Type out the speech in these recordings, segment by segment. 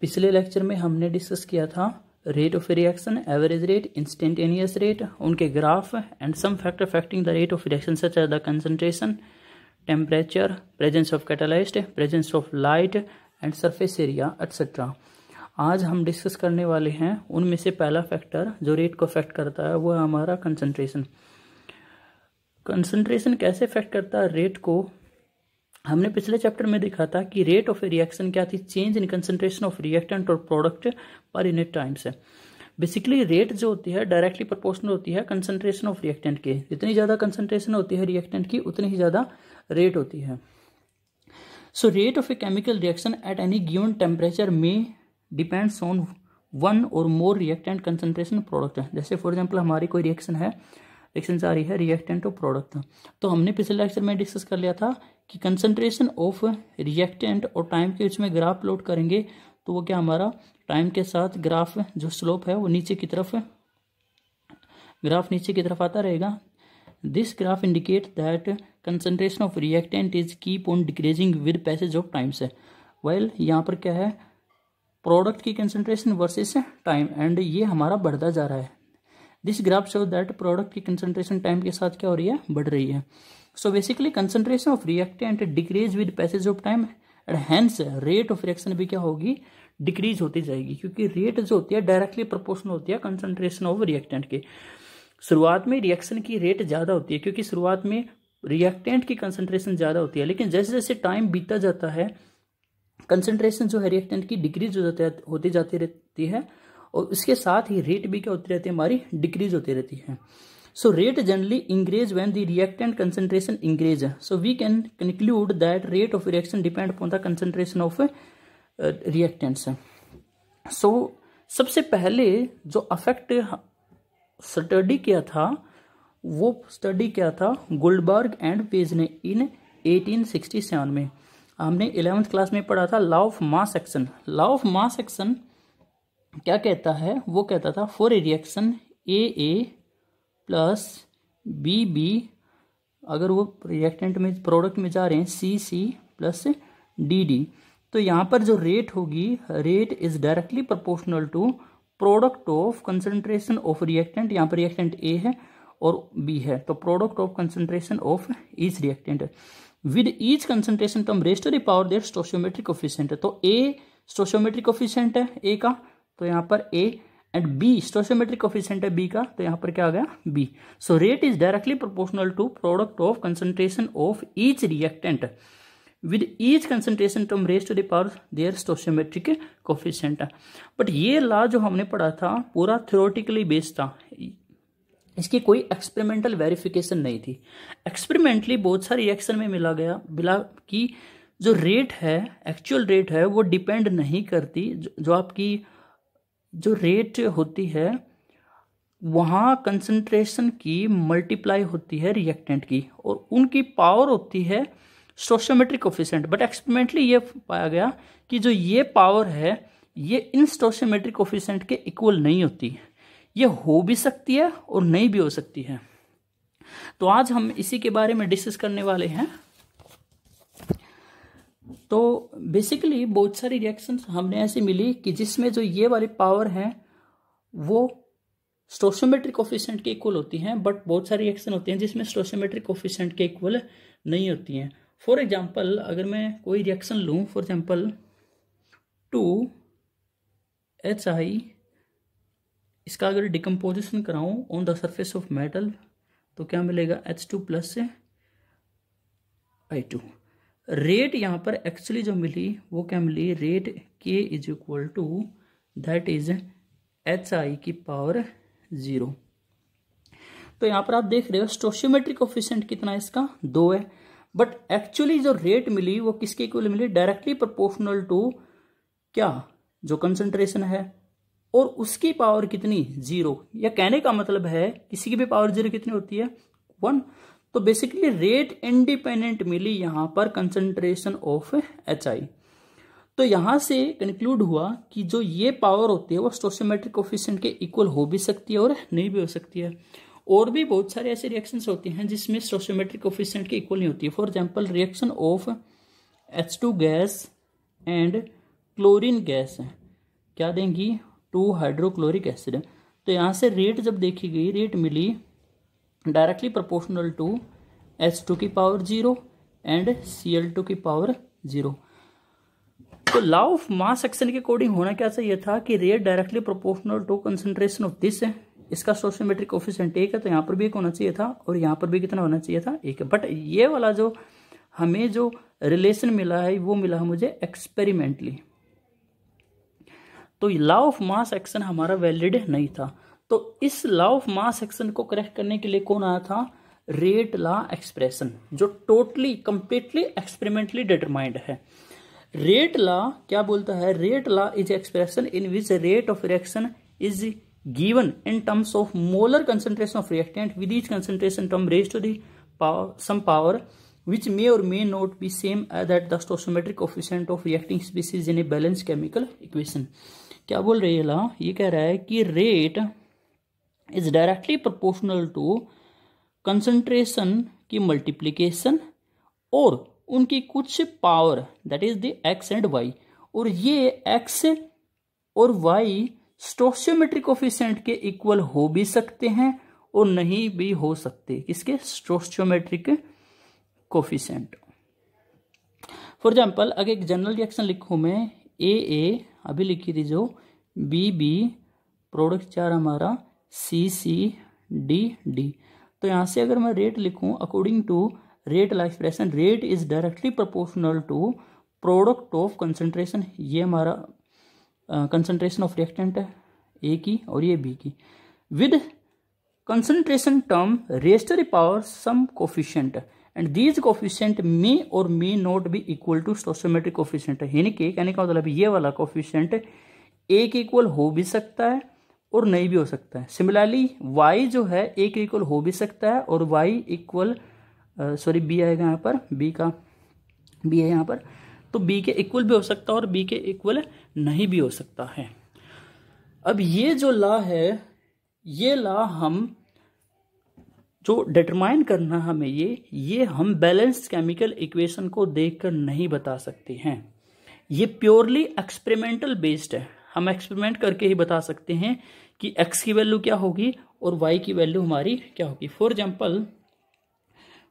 पिछले लेक्चर में हमने डिस्कस किया था rate of reaction, average rate, instantaneous rate, उनके graph and some factor affecting the rate of reaction such as the concentration, temperature, presence of catalyst, presence of light and surface area etcetera. आज हम discuss करने वाले हैं उनमें से पहला factor जो रेट को अफेक्ट करता है वो है हमारा कंसंट्रेशन। कंसंट्रेशन कैसे अफेक्ट करता है रेट को? हमने पिछले चैप्टर में देखा था कि रेट ऑफ रिएक्शन क्या थी, change in concentration of reactant और प्रोडक्ट पर यूनिट टाइम से। बेसिकली रेट जो होती है डायरेक्टली प्रोपोर्शनल होती है कंसंट्रेशन ऑफ रिएक्टेंट के। जितनी ज़्यादा कंसंट्रेशन होती है रिएक्टेंट की उतनी ही ज़्यादा रेट होती है। So rate of a chemical reaction at any given temperature में डिपेंड्स ऑन वन और मोर रिएक्टेंट कंसंट्रेशन प्रोडक्ट। जैसे फॉर एग्जाम्पल हमारी कोई रिएक्शन है, रिएक्शन आ रही है रिएक्टेंट और प्रोडक्ट, तो हमने पिछले लेक्चर में डिस्कस कर लिया था कि कंसंट्रेशन ऑफ रिएक्टेंट और टाइम के बीच में ग्राफ प्लॉट करेंगे तो वो क्या हमारा टाइम के साथ ग्राफ जो स्लोप है वो नीचे की तरफ, ग्राफ नीचे की तरफ आता रहेगा। This graph indicate that concentration of reactant is keep on decreasing with passage of time से। वेल यहाँ पर क्या है, प्रोडक्ट की कंसंट्रेशन वर्सेस टाइम, एंड ये हमारा बढ़ता जा रहा है। This graph show that product की कंसंट्रेशन टाइम के साथ क्या हो रही है, बढ़ रही है। So basically concentration of reactant decrease with passage of time and hence rate of reaction भी क्या होगी, डिक्रीज होती जाएगी, क्योंकि रेट जो होती है डायरेक्टली प्रोपोर्शनल होती है कंसंट्रेशन ऑफ रिएक्टेंट के। शुरुआत में रिएक्शन की रेट ज़्यादा होती है क्योंकि शुरुआत में रिएक्टेंट की कंसंट्रेशन ज़्यादा होती है, लेकिन जैसे जैसे टाइम बीतता जाता है कंसंट्रेशन जो है रिएक्टेंट की डिक्रीज होती जाती रहती है और उसके साथ ही रेट भी क्या होती रहती है, हमारी डिक्रीज होती रहती है। So rate generally increase when the reactant concentration increase. So we can conclude that rate of reaction depend upon the concentration of reactants. So सबसे पहले जो अफेक्ट स्टडी किया था वो स्टडी किया था गोल्डबर्ग एंड पेज ने इन 1867 में। हमने 11th क्लास में पढ़ा था law of mass action. Law of mass action क्या कहता है, वो कहता था for a reaction A plus B, अगर वो रिएक्टेंट में प्रोडक्ट में जा रहे हैं सी प्लस डी, तो यहाँ पर जो रेट होगी, rate is directly proportional to product of concentration of reactant. यहाँ पर रिएक्टेंट ए है और बी है, तो product of concentration of each reactant with each concentration term raise to the power their stoichiometric coefficient है। तो ए स्टोइचियोमेट्रिक coefficient है ए का, तो यहाँ पर A, and B stoichiometric coefficient है बी का, तो यहाँ पर क्या आ गया B. So rate is directly proportional to product of concentration of each reactant with each concentration term raise to the power their stoichiometric coefficient. But ये law जो हमने पढ़ा था पूरा थ्योरेटिकली बेस्ड था, इसकी कोई एक्सपेरिमेंटल वेरिफिकेशन नहीं थी। एक्सपेरिमेंटली बहुत सारी रिएक्शन में मिला कि जो रेट है, एक्चुअल रेट है, वो डिपेंड नहीं करती, जो आपकी जो रेट होती है वहाँ कंसंट्रेशन की मल्टीप्लाई होती है रिएक्टेंट की और उनकी पावर होती है स्टोइचियोमेट्रिक कोफिशिएंट। बट एक्सपेरिमेंटली ये पाया गया कि जो ये पावर है ये इन स्टोइचियोमेट्रिक कोफिशिएंट के इक्वल नहीं होती, ये हो भी सकती है और नहीं भी हो सकती है। तो आज हम इसी के बारे में डिस्कस करने वाले हैं। तो बेसिकली बहुत सारी रिएक्शंस हमने ऐसी मिली कि जिसमें जो ये वाली पावर है वो स्टोइचियोमेट्रिक कोफिशिएंट के इक्वल होती हैं, बट बहुत सारी रिएक्शन होती हैं जिसमें स्टोइचियोमेट्रिक कोफिशिएंट के इक्वल नहीं होती हैं। फॉर एग्जांपल अगर मैं कोई रिएक्शन लूँ, फॉर एग्जांपल 2HI, इसका अगर डिकम्पोजिशन कराऊँ on the surface of metal तो क्या मिलेगा H2 प्लस I2। रेट यहाँ पर एक्चुअली जो मिली वो क्या मिली, rate K is equal to that is HI की पावर 0। तो यहाँ पर आप देख रहे हो स्टोइचियोमेट्रिक कोफिशिएंट कितना है, इसका 2 है, बट एक्चुअली जो रेट मिली वो किसके इक्वल मिली, डायरेक्टली प्रोपोर्शनल टू क्या, जो कंसंट्रेशन है और उसकी पावर कितनी, 0। या कहने का मतलब है किसी की भी पावर 0 कितनी होती है, 1। तो बेसिकली रेट इंडिपेंडेंट मिली यहाँ पर कंसंट्रेशन ऑफ HI। तो यहाँ से कंक्लूड हुआ कि जो ये पावर होती है वो स्टोइचियोमेट्रिक कोफिशिएंट के इक्वल हो भी सकती है और नहीं भी हो सकती है। और भी बहुत सारे ऐसे रिएक्शंस होती हैं जिसमें स्टोइचियोमेट्रिक कोफिशिएंट के इक्वल नहीं होती है। For example reaction of H2 gas and chlorine gas है, क्या देंगी 2 हाइड्रोक्लोरिक एसिड। तो यहाँ से रेट जब देखी गई, रेट मिली डायरेक्टली प्रोपोर्शनल टू H2 की पावर 0 एंड Cl2 की पावर 0। तो लॉ ऑफ मास एक्शन के अकॉर्डिंग होना क्या चाहिए था कि rate directly proportional to concentration of this है, इसका स्टोइचियोमेट्रिक कोफिशिएंट 1 है, तो यहाँ पर भी 1 होना चाहिए था और यहाँ पर भी कितना होना चाहिए था 1। बट ये वाला जो हमें जो रिलेशन मिला है वो मिला है मुझे एक्सपेरिमेंटली। तो लॉ ऑफ मास एक्शन हमारा वैलिड नहीं था। तो इस लॉ ऑफ मास एक्शन को करेक्ट करने के लिए कौन आया था, रेट लॉ एक्सप्रेशन, जो टोटली कंप्लीटली एक्सपेरिमेंटली डिटरमाइंड है। रेट लॉ क्या बोलता है, rate law is expression in which rate of reaction is given in terms of molar concentration of reactant with each concentration term raised to the power some power which may or may not be same as that the stoichiometric coefficient of reacting species in a balanced chemical equation। क्या बोल रही है law, ये कह रहा है कि rate is directly proportional to concentration की मल्टीप्लीकेशन और उनकी कुछ power that is the x and y, और ये एक्स और वाई स्टोइचियोमेट्रिक कोफिशिएंट के इक्वल हो भी सकते हैं और नहीं भी हो सकते, किसके, स्टोइचियोमेट्रिक कोफिशिएंट। फॉर एग्जाम्पल अगर एक जनरल रिएक्शन लिखूं मैं ए अभी लिखी थी जो बी प्रोडक्ट 4 हमारा डी, तो यहां से अगर मैं रेट लिखूं according to rate law expression, rate is directly proportional to product of concentration, ये हमारा कंसंट्रेशन ऑफ रिएक्टेंट है ए की और ये बी की, with concentration term raised to the power some coefficient and these coefficient may और may not be equal to stoichiometric coefficient. यानी कि कहने का मतलब ये वाला कोफिशिएंट ए के इक्वल हो भी सकता है और नहीं भी हो सकता है। सिमिलरली वाई जो है ए के इक्वल हो भी सकता है और वाई इक्वल बी आएगा यहाँ पर, बी है यहाँ पर, तो बी के इक्वल भी हो सकता है और बी के इक्वल नहीं भी हो सकता है। अब ये जो लॉ है, ये लॉ हम जो डिटरमाइन करना हमें ये हम बैलेंस्ड केमिकल इक्वेशन को देखकर नहीं बता सकते हैं। ये प्योरली एक्सपेरिमेंटल बेस्ड है, हम एक्सपेरिमेंट करके ही बता सकते हैं कि x की वैल्यू क्या होगी और y की वैल्यू हमारी क्या होगी। For example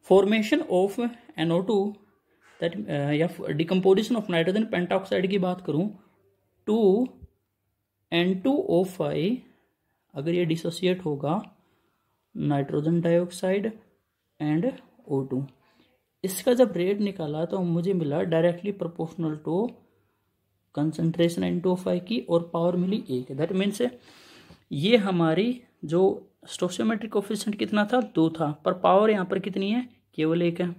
formation of NO2 that या डिकम्पोजिशन ऑफ नाइट्रोजन पेंटाऑक्साइड की बात करूं, 2N2O5 अगर ये डिसोसिएट होगा नाइट्रोजन डाइऑक्साइड एंड O2, इसका जब रेट निकाला तो मुझे मिला directly proportional to concentration N2O5 की और पावर मिली 1। दैट मीन्स ये हमारी जो स्टोइचियोमेट्रिक कोफिशिएंट कितना था 2 था, पर पावर यहाँ पर कितनी है, केवल 1 है।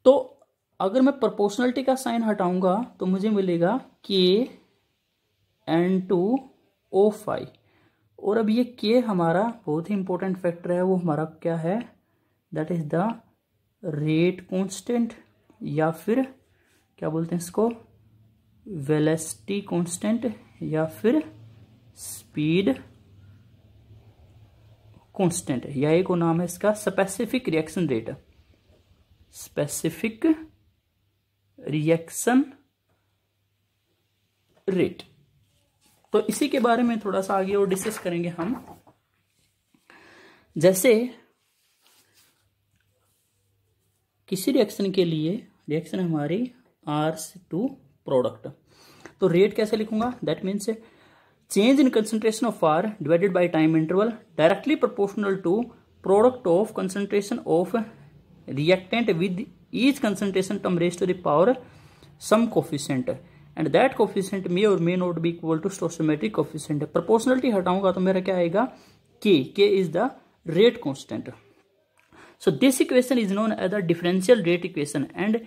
तो अगर मैं प्रोपोर्शनलिटी का साइन हटाऊंगा तो मुझे मिलेगा KN2O5, और अब ये K हमारा बहुत ही इंपॉर्टेंट फैक्टर है, वो हमारा क्या है, that is the rate constant या फिर क्या बोलते हैं इसको, वेलोसिटी कांस्टेंट या फिर स्पीड कांस्टेंट, या एक नाम है इसका specific reaction rate, specific reaction rate. तो इसी के बारे में थोड़ा सा आगे और डिस्कस करेंगे हम। जैसे किसी रिएक्शन के लिए, रिएक्शन हमारी R2 प्रोडक्ट, तो रेट कैसे लिखूंगा, that means change in concentration of R divided by time interval directly proportional to product of concentration of reactant with each concentration term raised to the power some coefficient and that coefficient may और may not be equal to stoichiometric coefficient. Proportionality हटाऊंगा तो मेरा क्या आएगा, K is the rate constant. So this equation is known as the differential rate equation, and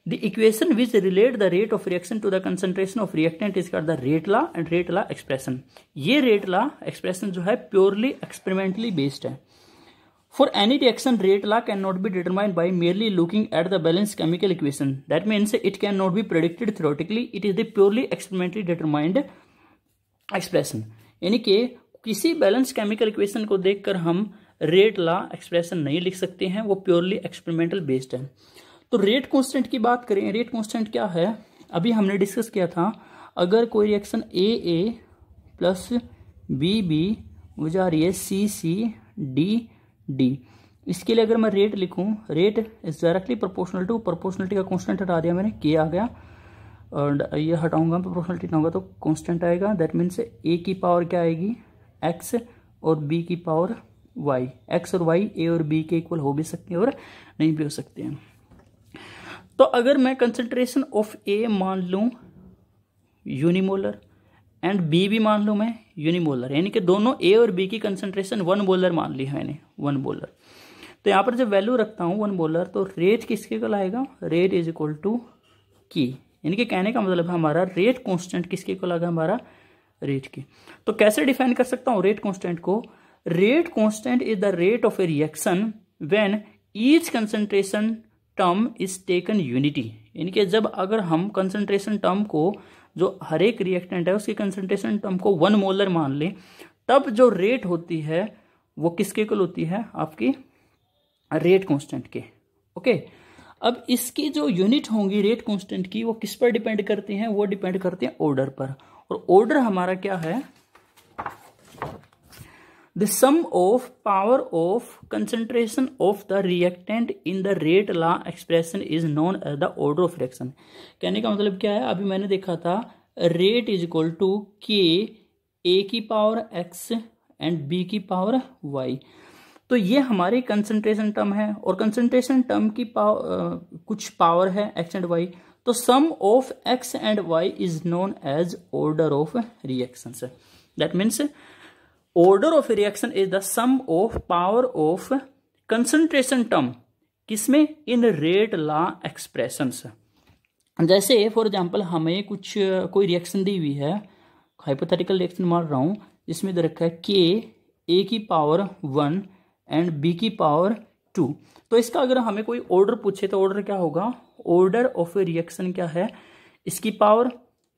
the equation which relate the rate of reaction to the concentration of reactant is called the rate law and rate law expression। ये rate law expression जो है purely experimentally based है। For any reaction, rate law cannot be determined by merely looking at the balanced chemical equation. That means it cannot be predicted theoretically. It is the purely experimentally determined expression। यानी कि किसी balance chemical equation को देखकर हम rate law expression नहीं लिख सकते हैं, वो प्योरली एक्सपेरिमेंटल बेस्ड है। तो रेट कांस्टेंट की बात करें, रेट कांस्टेंट क्या है, अभी हमने डिस्कस किया था अगर कोई रिएक्शन ए प्लस बी वो जा रही है सी डी, इसके लिए अगर मैं रेट लिखूं, rate is directly proportional to, proportionality का कांस्टेंट हटा दिया मैंने, के आ गया, और ये हटाऊंगा प्रोपोर्शनलिटी हटाऊंगा तो कांस्टेंट आएगा। दैट मीन्स ए की पावर क्या आएगी, एक्स, और बी की पावर वाई। एक्स और वाई ए और बी के इक्वल हो भी सकते हैं और नहीं भी हो सकते हैं। तो अगर मैं कंसंट्रेशन ऑफ ए मान लूं यूनिमोलर एंड बी भी मान लूं मैं यूनिमोलर, यानी कि दोनों ए और बी की कंसंट्रेशन 1 मोलर मान ली है मैंने, 1 मोलर। तो यहाँ पर जब वैल्यू रखता हूँ 1 मोलर, तो रेट किसके इक्वल आएगा, रेट इज इक्वल टू की, यानी कि कहने का मतलब है हमारा रेट कांस्टेंट किसके इक्वल आएगा, हमारा रेट की। तो कैसे डिफाइन कर सकता हूँ रेट कांस्टेंट को, rate constant is the rate of A reaction when each concentration term is taken unity, यानी कि जब अगर हम कंसंट्रेशन टर्म को, जो हर एक रिएक्टेंट है उसकी कंसंट्रेशन टर्म को 1 मोलर मान ले, तब जो रेट होती है वो किसके इक्वल होती है, आपकी रेट कांस्टेंट के। ओके, अब इसकी जो यूनिट होंगी रेट कांस्टेंट की, वो किस पर डिपेंड करती हैं, वो डिपेंड करते हैं ऑर्डर पर। और ऑर्डर हमारा क्या है, the sum of power of concentration of the reactant in the rate law expression is known as the order of reaction. कहने का मतलब क्या है, अभी मैंने देखा था रेट इज इक्वल टू के ए की पावर एक्स एंड बी की पावर वाई। तो ये हमारी कंसंट्रेशन टर्म है, और कंसंट्रेशन टर्म की कुछ पावर है एक्स एंड वाई, तो sum of X and Y is known as order of reactions. That means order of reaction is the sum of power of concentration term, किसमें, in rate law expressions. जैसे for example हमें कोई reaction दी हुई है, hypothetical reaction मान रहा हूं, जिसमें दे रखा है के ए की पावर 1 एंड बी की पावर 2। तो इसका अगर हमें कोई ऑर्डर पूछे तो ऑर्डर क्या होगा, ऑर्डर ऑफ रिएक्शन क्या है, इसकी पावर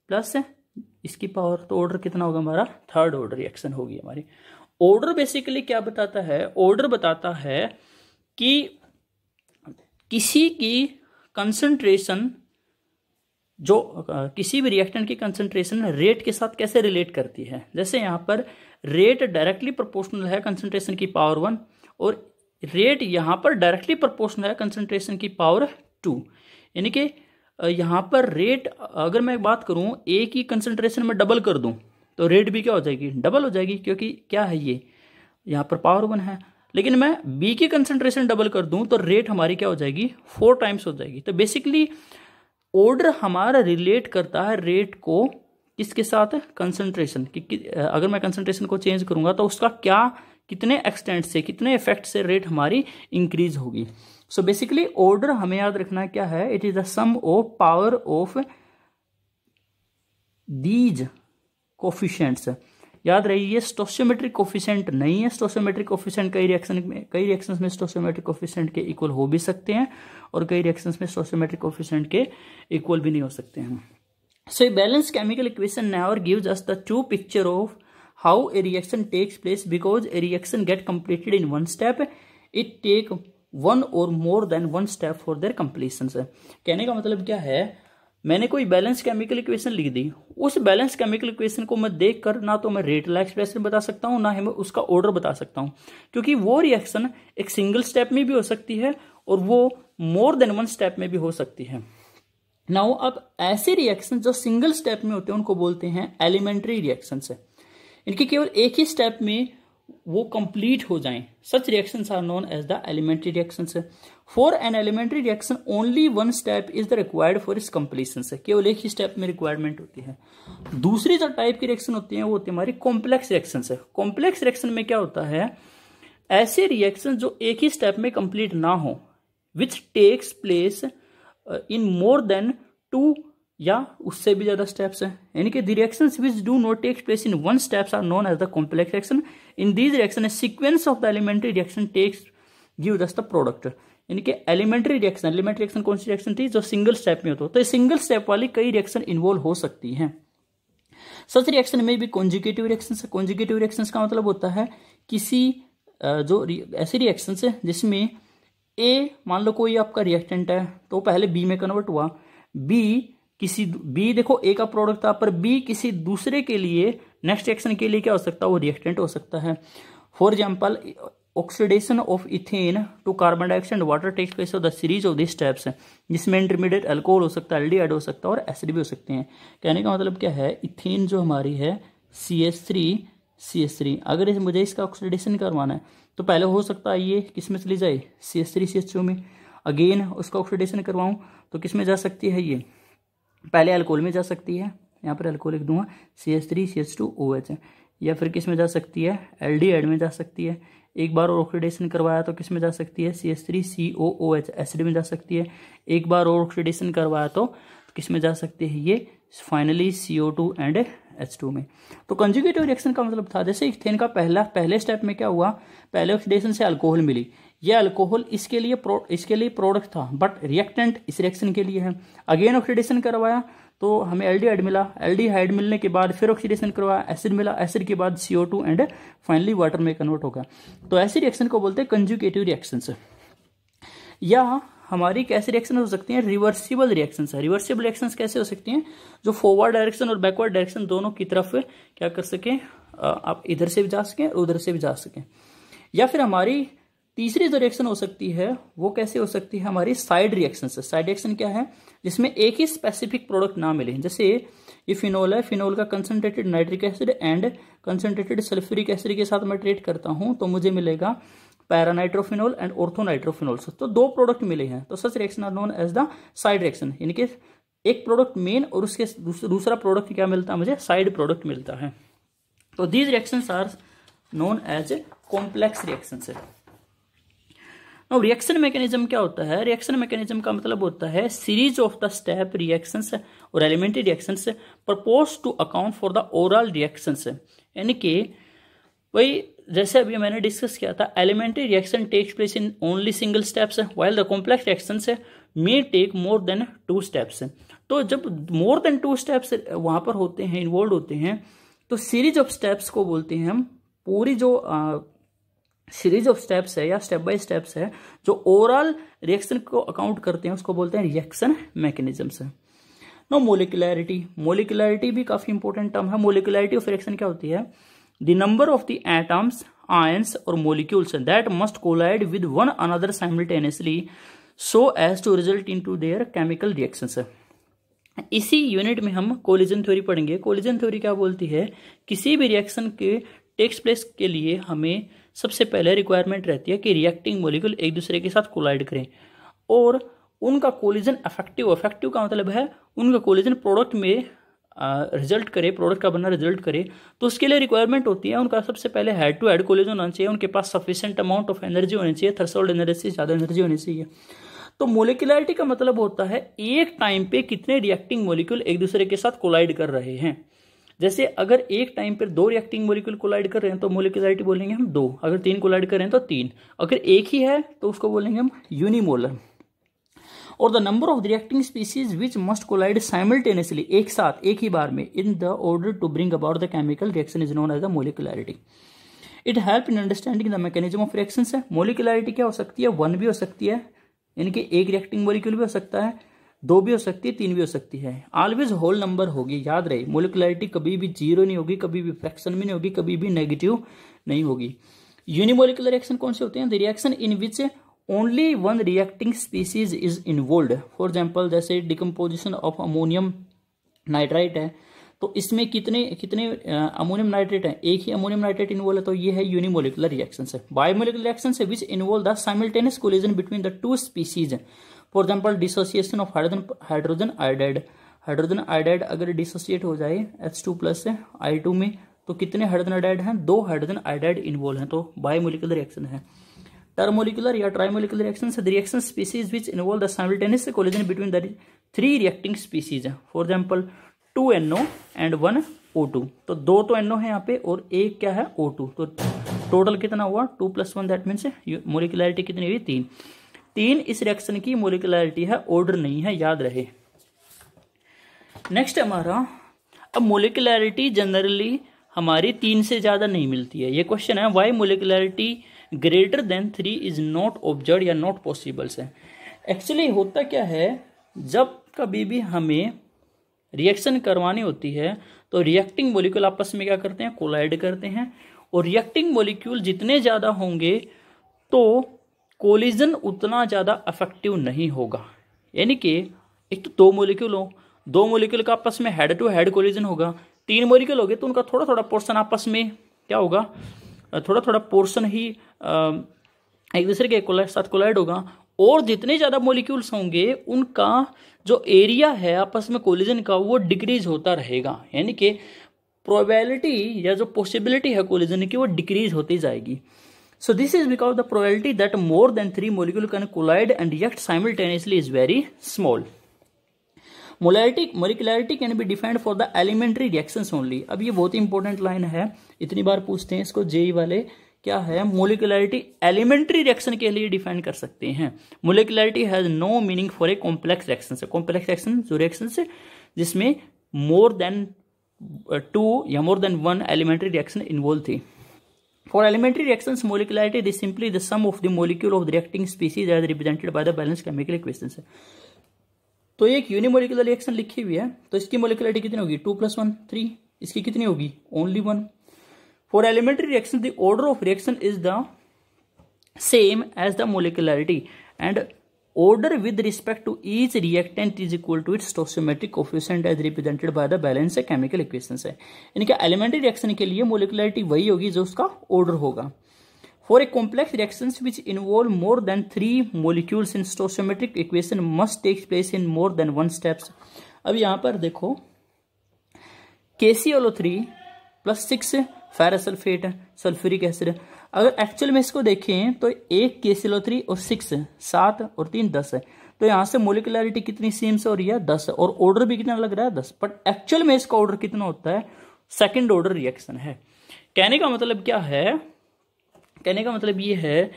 प्लस इसकी पावर, तो ऑर्डर कितना होगा हमारा, थर्ड ऑर्डर रिएक्शन होगी हमारी। ऑर्डर बेसिकली क्या बताता है, ऑर्डर बताता है कि किसी की कंसंट्रेशन, जो किसी भी रिएक्टेंट की कंसंट्रेशन रेट के साथ कैसे रिलेट करती है। जैसे यहाँ पर रेट डायरेक्टली प्रोपोर्शनल है कंसंट्रेशन की पावर 1, और रेट यहाँ पर डायरेक्टली प्रोपोर्शनल है कंसंट्रेशन की पावर 2, यानी कि यहाँ पर रेट, अगर मैं बात करूँ ए की कंसंट्रेशन में डबल कर दूं तो रेट भी क्या हो जाएगी, डबल हो जाएगी, क्योंकि क्या है ये यहाँ पर पावर 1 है। लेकिन मैं बी की कंसंट्रेशन डबल कर दूं तो रेट हमारी क्या हो जाएगी, 4 टाइम्स हो जाएगी। तो बेसिकली ऑर्डर हमारा रिलेट करता है रेट को किसके साथ, कंसंट्रेशन की। अगर मैं कंसंट्रेशन को चेंज करूंगा तो उसका क्या, कितने एक्सटेंट से, कितने इफेक्ट से रेट हमारी इंक्रीज होगी। सो बेसिकली ऑर्डर हमें याद रखना क्या है, it is the sum of power of these coefficients. याद रहिए ये स्टोशियोमेट्रिक कोफिशिएंट नहीं है, स्टोशियोमेट्रिक कोफिशिएंट कई रिएक्शंस में स्टोशियोमेट्रिक कोफिशिएंट के इक्वल हो भी सकते हैं, और कई रिएक्शंस में स्टोशियोमेट्रिक कोफिशिएंट के इक्वल भी नहीं हो सकते हैं। So a balance chemical equation never gives us the true picture of how a reaction takes place, because a reaction get completed in 1 step, it take 1 और more than 1 step for their completion. कहने का मतलब क्या है, मैंने कोई balance chemical equation लिख दी, उस बैलेंस केमिकल इक्वेशन को मैं देखकर ना तो मैं रेट लॉ एक्सप्रेशन बता सकता हूं, ना ही मैं उसका ऑर्डर बता सकता हूं, क्योंकि वो रिएक्शन एक सिंगल स्टेप में भी हो सकती है और वो मोर देन 1 स्टेप में भी हो सकती है। नाउ अब ऐसे रिएक्शन जो सिंगल स्टेप में होते हैं उनको बोलते हैं एलिमेंट्री रिएक्शन। इनके केवल एक ही स्टेप में वो कंप्लीट हो जाएं, such reactions are known as the elementary reactions. For an elementary reaction only 1 step is the required for its completion. केवल एक ही स्टेप में रिक्वायरमेंट होती है। दूसरी जो टाइप की रिएक्शन होती है वो होती है हमारी कॉम्प्लेक्स रिएक्शन। कॉम्प्लेक्स रिएक्शन में क्या होता है, ऐसे रिएक्शन जो एक ही स्टेप में कंप्लीट ना हो, which takes place in more than 2 या उससे भी ज्यादा स्टेप्स है, यानी कि the reactions which do not take place in 1 steps are known as the complex reaction. In these reaction a sequence of the elementary reaction takes give us the product. यानी कि elementary reaction कौन सी reaction थी, जो single step में होता है, तो single step वाली कई रिएक्शन इन्वॉल्व हो सकती हैं। सच रिएक्शन में भी कॉन्जुगेटिव रिएक्शंस। कॉन्जुगेटिव रिएक्शंस का मतलब होता है किसी जो ऐसी रिएक्शंस है जिसमें ए, मान लो कोई आपका रिएक्टेंट है तो पहले बी में कन्वर्ट हुआ, बी किसी बी, देखो ए का प्रोडक्ट था, पर बी किसी दूसरे के लिए नेक्स्ट रिएक्शन के लिए क्या हो सकता है, वो रिएक्टेंट हो सकता है। For example oxidation of ethane to carbon dioxide water takes place of the series of this steps, जिसमें इंटरमीडिएट अल्कोहल हो सकता है, एल्डिहाइड हो सकता है और एसिड भी हो सकते हैं। कहने का मतलब क्या है, इथेन जो हमारी है CH3, अगर मुझे इसका ऑक्सीडेशन करवाना है तो पहले हो सकता है ये किस में चली जाए, CH3CH2 में। अगेन उसका ऑक्सीडेशन करवाऊं तो किस में जा सकती है, ये पहले अल्कोहल में जा सकती है, यहाँ पर अल्कोहल लिख दूंगा CH3CH2OH, या फिर किस में जा सकती है, एल्डिहाइड में जा सकती है। एक बार और ऑक्सीडेशन करवाया तो किस में जा सकती है, CH3COOH एसिड में जा सकती है। एक बार और ऑक्सीडेशन करवाया तो किस में जा सकती है, ये फाइनली CO2 एंड H2 में। तो कंजुगेटिव रिएक्शन का मतलब था, जैसे इथेन का पहले स्टेप में क्या हुआ, पहले ऑक्सीडेशन से अल्कोहल मिली, ये अल्कोहल इसके लिए प्रोडक्ट था, बट रिएक्टेंट इस रिएक्शन के लिए है। अगेन ऑक्सीडेशन करवाया तो हमें एल्डिहाइड मिला, एल्डिहाइड मिलने के बाद फिर ऑक्सीडेशन करवाया, एसिड मिला, एसिड के बाद CO2 एंड फाइनली वाटर में कन्वर्ट होगा। तो ऐसी रिएक्शन को बोलते हैं कंजुगेटिव रिएक्शंस। या हमारी कैसी रिएक्शन हो सकती हैं, रिवर्सिबल रिएक्शंस है। रिवर्सिबल रिएक्शंस कैसे हो सकती हैं, जो फॉरवर्ड डायरेक्शन और बैकवर्ड डायरेक्शन दोनों की तरफ क्या कर सकें, आप इधर से भी जा सकें और उधर से भी जा सकें। या फिर हमारी तीसरी जो रिएक्शन हो सकती है वो कैसे हो सकती है, हमारी साइड रिएक्शन से। साइड रिएक्शन क्या है, जिसमें एक ही स्पेसिफिक प्रोडक्ट ना मिले। जैसे ये फिनोल है, फिनोल का concentrated nitric acid and concentrated sulphuric acid के साथ मैं ट्रीट करता हूं तो मुझे मिलेगा पैरानाइट्रोफिनोल एंड ऑर्थोनाइट्रोफिनोल। तो दो प्रोडक्ट मिले हैं, तो such reaction are known as the side reaction, यानी कि एक प्रोडक्ट मेन और उसके दूसरा प्रोडक्ट क्या मिलता है, मुझे साइड प्रोडक्ट मिलता है। तो these reactions are known as complex reactions. अब रिएक्शन मैकेनिज्म क्या होता है, रिएक्शन मैकेनिज्म का मतलब होता है series of the step reactions और elementary reactions propose to account for the overall reactions. यानी कि वही जैसे अभी मैंने डिस्कस किया था, elementary reaction takes place in only single steps, while the complex reactions may take more than 2 steps. तो जब मोर देन 2 स्टेप्स वहां पर होते हैं, इन्वॉल्व होते हैं, तो सीरीज ऑफ स्टेप्स को बोलते हैं हम। पूरी जो सीरीज ऑफ स्टेप्स है या स्टेप बाय स्टेप्स है जो ओवरऑल रिएक्शन को अकाउंट करते हैं, उसको बोलते हैं रिएक्शन मैकेनिज्म्स। नो मोलिकुलैरिटी भी काफी इंपॉर्टेंट टर्म है। मोलिकुलैरिटी ऑफ रिएक्शन क्या होती है, the number of the atoms, ions और molecules that must collide with one another simultaneously so as to result into their chemical reactions. इसी यूनिट में हम कोलिजन थ्योरी पढ़ेंगे। कोलिजन थ्योरी क्या बोलती है, किसी भी रिएक्शन के टेक्स प्लेस के लिए हमें सबसे पहले रिक्वायरमेंट रहती है कि रिएक्टिंग मॉलिक्यूल एक दूसरे के साथ कोलाइड करें और उनका कोलिजन इफेक्टिव का मतलब है उनका कोलिजन प्रोडक्ट में रिजल्ट करे, प्रोडक्ट का बनना रिजल्ट करे। तो उसके लिए रिक्वायरमेंट होती है उनका सबसे पहले हेड टू हेड कोलिजन होना चाहिए, उनके पास सफिशिएंट अमाउंट ऑफ एनर्जी होनी चाहिए, थ्रेशोल्ड एनर्जी से ज़्यादा एनर्जी होनी चाहिए। तो मोलिकुलैरिटी का मतलब होता है एक टाइम पे कितने रिएक्टिंग मॉलिक्यूल एक दूसरे के साथ कोलाइड कर रहे हैं। जैसे अगर एक टाइम पर 2 रिएक्टिंग मॉलिक्यूल कोलाइड कर रहे हैं तो मोलिकुलैरिटी बोलेंगे हम 2, अगर 3 कोलाइड कर रहे हैं तो 3, अगर एक ही है तो उसको बोलेंगे हम यूनिमोलर। और the number of reacting species which must collide simultaneously, एक साथ एक ही बार में, in the order to bring about the chemical reaction is known as the molecularity. It help in understanding the mechanism of reactions है। Molecularity क्या हो सकती है, 1 भी हो सकती है, यानी कि एक रिएक्टिंग मॉलिक्यूल भी हो सकता है, 2 भी हो सकती है, 3 भी हो सकती है। ऑलवेज होल नंबर होगी, याद रहे मोलिकुलैरिटी कभी भी 0 नहीं होगी, कभी भी फ्रैक्शन में नहीं होगी, कभी भी नेगेटिव नहीं होगी। यूनिमोलिकुलर रिएक्शन कौन से होते हैं, the reaction in which only one reacting species is involved. For example जैसे डिकम्पोजिशन ऑफ अमोनियम नाइट्राइट है, तो इसमें कितने अमोनियम नाइट्रेट है, एक ही अमोनियम नाइट्रेट इन्वॉल्व है, तो ये है यूनिमोलिकुलर रिएक्शन है। बायोमोलिकुलर रिएक्शन है which involve the simultaneous collision between the 2 species. For example dissociation of hydrogen iodide. Hydrogen iodide अगर डिसोसिएट हो जाए H2+ से I2 में, तो कितने हाइड्रोजन आयोडाइड हैं, 2 हाइड्रोजन आयोडाइड इन्वॉल्व हैं, तो बायोमोलिकुलर रिएक्शन है। टर्मोलिकुलर या ट्राइमोलिकुलर रिएक्शन है the reaction species which involve the simultaneous collision between the 3 reacting species. For example 2NO and 1O2, तो 2 तो NO है यहाँ पे और एक क्या है O2, तो टोटल कितना हुआ 2 + 1, दैट मीन्स मोलिकुलैरिटी कितनी हुई 3। इस रिएक्शन की मोलिकुलैरिटी है, ऑर्डर नहीं है, याद रहे। नेक्स्ट हमारा, अब मोलिकुलैरिटी जनरली हमारी 3 से ज्यादा नहीं मिलती है। ये क्वेश्चन है, why molecularity greater than 3 is not observed या नॉट पॉसिबल है। एक्चुअली होता क्या है, जब कभी भी हमें रिएक्शन करवानी होती है तो रिएक्टिंग मॉलिक्यूल आपस में क्या करते हैं, कोलाइड करते हैं, और रिएक्टिंग मॉलिक्यूल जितने ज़्यादा होंगे तो कोलिजन उतना ज़्यादा इफेक्टिव नहीं होगा। यानी कि एक तो दो मॉलिक्यूल हो, दो मॉलिक्यूल का आपस में हेड टू हेड कोलिजन होगा, तीन मॉलिक्यूल हो गए तो उनका थोड़ा थोड़ा पोर्शन आपस में क्या होगा, थोड़ा थोड़ा पोर्शन ही एक दूसरे के साथ कोलाइड होगा, और जितने ज़्यादा मॉलिक्यूल्स होंगे उनका जो एरिया है आपस में कोलिजन का वो डिक्रीज होता रहेगा। यानी कि प्रोबेबिलिटी या जो पॉसिबिलिटी है कोलिजन की वो डिक्रीज होती जाएगी। So this is because the probability that more than 3 molecules can collide and react simultaneously is very small. Molecularity can be defined for the elementary reactions only. अब ये बहुत ही इंपॉर्टेंट लाइन है, इतनी बार पूछते हैं इसको जेई वाले, क्या है मोलिकुलरिटी एलिमेंट्री रिएक्शन के लिए डिफाइन कर सकते हैं। Molecularity has no meaning for a complex reaction से। कॉम्प्लेक्स रिएक्शन जो रिएक्शन से जिसमें मोर देन 2 या more than 1 elementary reaction involve थी। For elementary reactions, molecularity is simply the sum of the molecule of the reacting species as represented by the balanced chemical equations है। तो एक unimolecular reaction लिखी हुई है तो इसकी मोलिकुलरिटी कितनी होगी, 2 + 1 3। इसकी कितनी होगी, only 1। For elementary reaction the order of reaction is the same as the molecularity and order with respect to each reactant is equal to its stoichiometric coefficient as represented by the balanced chemical equations है। इनके elementary reaction के लिए molecularity वही होगी जो उसका order होगा। For a complex reactions which involve more than 3 molecules in stoichiometric equation must take place in more than 1 steps। अब यहाँ पर देखो KClO3 + 6 ferrous sulphate sulphuric acid, अगर एक्चुअल में इसको देखें तो एक KClO3 और 6 7 और 3 10 है, तो यहां से मोलिकुलरिटी कितनी सेम से हो रही है 10 और ऑर्डर भी कितना लग रहा है 10, बट एक्चुअल में इसका ऑर्डर कितना होता है, सेकंड ऑर्डर रिएक्शन है। कहने का मतलब क्या है, कहने का मतलब ये है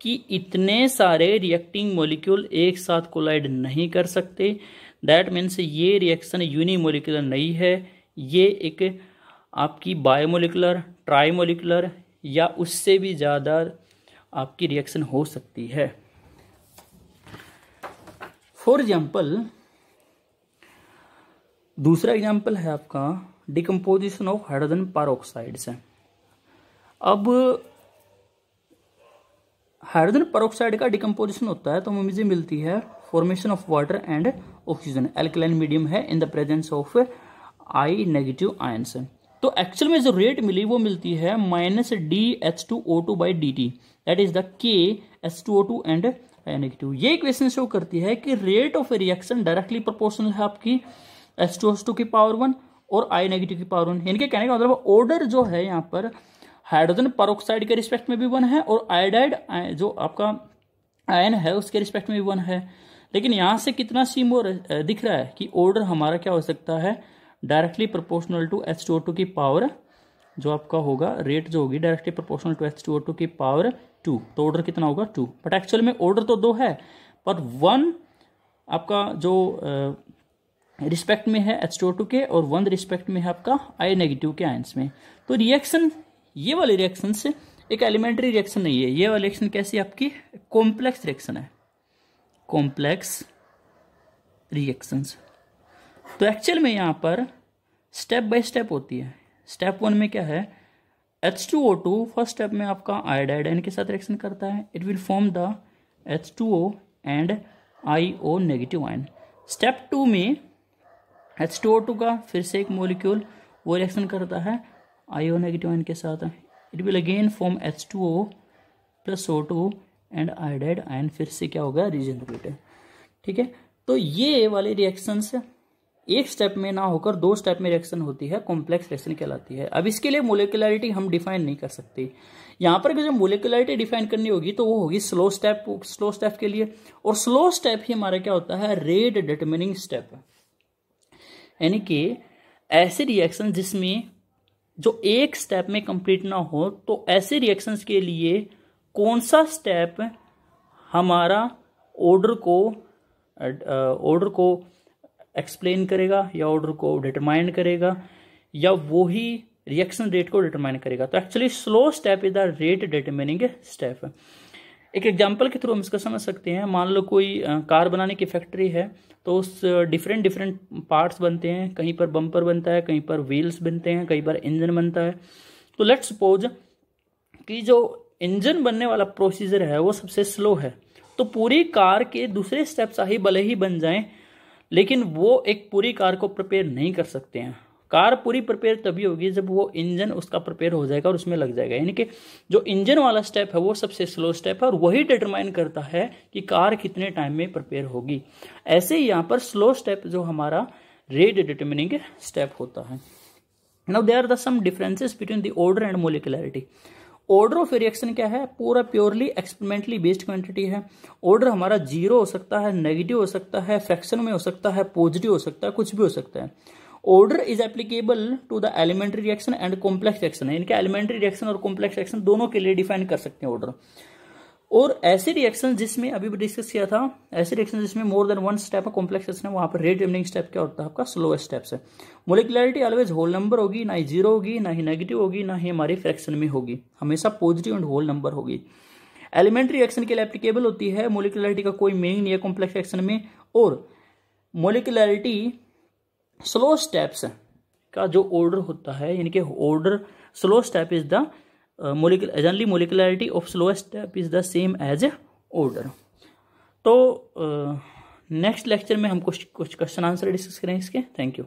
कि इतने सारे रिएक्टिंग मॉलिक्यूल एक साथ कोलाइड नहीं कर सकते। दैट मीन्स ये रिएक्शन यूनिमोलिकुलर नहीं है, ये एक आपकी बायोमोलिकुलर, ट्राईमोलिकुलर या उससे भी ज़्यादा आपकी रिएक्शन हो सकती है। फॉर एग्जाम्पल दूसरा एग्जाम्पल है आपका डिकम्पोजिशन ऑफ हाइड्रोजन पेरोक्साइड से। अब हाइड्रोजन पेरोक्साइड का डिकम्पोजिशन होता है तो मुझे मिलती है formation of water and oxygen, alkaline medium है in the presence of I- ions. तो एक्चुअल में जो रेट मिली वो मिलती है -dH2O2/dt, that is the KH2O2 and I-। ये इक्वेशन शो करती है कि rate of reaction directly proportional है आपकी H2O2 की पावर 1 और I- की पावर 1। इनके कहने का मतलब ऑर्डर जो है यहाँ पर हाइड्रोजन पेरोक्साइड के रिस्पेक्ट में भी 1 है और आयोडाइड जो आपका आयन है उसके रिस्पेक्ट में भी 1 है। लेकिन यहाँ से कितना सीम दिख रहा है कि ऑर्डर हमारा क्या हो सकता है, डायरेक्टली प्रोपोर्शनल टू H2O2 की पावर जो आपका होगा, रेट जो होगी डायरेक्टली प्रोपोर्शनल टू H2O2 की पावर 2, तो ऑर्डर कितना होगा 2। बट एक्चुअल में ऑर्डर तो 2 है पर 1 आपका जो रिस्पेक्ट में है H2O2 के और 1 रिस्पेक्ट में है आपका I- के आयंस में। तो रिएक्शन ये वाली रिएक्शन से एक एलिमेंट्री रिएक्शन नहीं है, ये वाली रिएक्शन कैसी आपकी कॉम्प्लेक्स रिएक्शन है, कॉम्प्लेक्स रिएक्शंस। तो एक्चुअल में यहाँ पर स्टेप बाय स्टेप होती है। स्टेप 1 में क्या है, H2O2 फर्स्ट स्टेप में आपका आयोडाइड के साथ रिएक्शन करता है, it will form the H2O and IO- ion. Step 2 में H2O2 का फिर से एक मॉलिक्यूल वो रिएक्शन करता है IO- आयन के साथ, it will again form H2O + O2 and iodide ion, फिर से क्या होगा रीजनरेट। ठीक है, तो ये वाली रिएक्शंस एक स्टेप में ना होकर 2 स्टेप में रिएक्शन होती है, कॉम्प्लेक्स रिएक्शन कहलाती है। अब इसके लिए मोलिकुलरिटी हम डिफाइन नहीं कर सकते। यहाँ पर जब मोलिकुलरिटी डिफाइन करनी होगी तो वो होगी स्लो स्टेप के लिए, और स्लो स्टेप ही हमारा क्या होता है, रेट डिटरमिनिंग स्टेप। यानी कि ऐसे रिएक्शन जिसमें जो एक स्टेप में कंप्लीट ना हो, तो ऐसे रिएक्शंस के लिए कौन सा स्टेप हमारा ऑर्डर को एक्सप्लेन करेगा या ऑर्डर को डिटरमाइन करेगा या वो ही रिएक्शन रेट को डिटरमाइन करेगा। तो actually slow step is the rate determining step. एक एग्जांपल के थ्रू हम इसका समझ सकते हैं। मान लो कोई कार बनाने की फैक्ट्री है, तो उस डिफरेंट पार्ट्स बनते हैं, कहीं पर बम्पर बनता है, कहीं पर व्हील्स बनते हैं, कहीं पर इंजन बनता है। तो लेट्स सपोज कि जो इंजन बनने वाला प्रोसीजर है वो सबसे स्लो है, तो पूरी कार के दूसरे स्टेप्स ही भले ही बन जाएं, लेकिन वो एक पूरी कार को प्रिपेयर नहीं कर सकते हैं। कार पूरी प्रिपेयर तभी होगी जब वो इंजन उसका प्रिपेयर हो जाएगा और उसमें लग जाएगा। यानी कि जो इंजन वाला स्टेप है वो सबसे स्लो स्टेप है और वही डिटरमाइन करता है कि कार कितने टाइम में प्रिपेयर होगी। ऐसे ही यहाँ पर स्लो स्टेप जो हमारा रेट डिटरमिनिंग स्टेप होता है। Now there are the some differences between the order and molecularity. Order of reaction क्या है? पूरा प्योरली एक्सपेरिमेंटली बेस्ड क्वांटिटी है। ऑर्डर हमारा 0 हो सकता है, नेगेटिव हो सकता है, फ्रैक्शन में हो सकता है, पॉजिटिव हो सकता है, कुछ भी हो सकता है। Order is applicable to the elementary reaction and complex reaction. इनके एलिमेंट्री रिएक्शन और कॉम्प्लेक्स रिएक्शन दोनों के लिए डिफाइन कर सकते हैं ऑर्डर। और ऐसे रिएक्शन जिसमें अभी भी डिस्कस किया था, ऐसे रिएक्शन जिसमें मोर देन वन स्टेप है, कॉम्प्लेक्स रिएक्शन है, वहां पर रेट डिटरमिनिंग स्टेप क्या होता है? आपका स्लोएस्ट स्टेप्स है। मोलिकुलरिटी ऑलवेज होल नंबर होगी, ना ही 0 होगी, ना ही नेगेटिव होगी, ना ही हमारी फ्रैक्शन में होगी, हमेशा पॉजिटिव एंड होल नंबर होगी। एलिमेंट्री रिएक्शन के लिए एप्लीकेबल होती है, मोलिकुलरिटी का कोई मीनिंग नहीं है कॉम्प्लेक्स रिएक्शन में। और मोलिकुलरिटी स्लो स्टेप्स का जो ऑर्डर होता है, यानी कि order slow step is the generally molecularity of slowest step is the same as order. तो नेक्स्ट लेक्चर में हम कुछ क्वेश्चन आंसर डिस्कस करेंगे इसके। Thank you.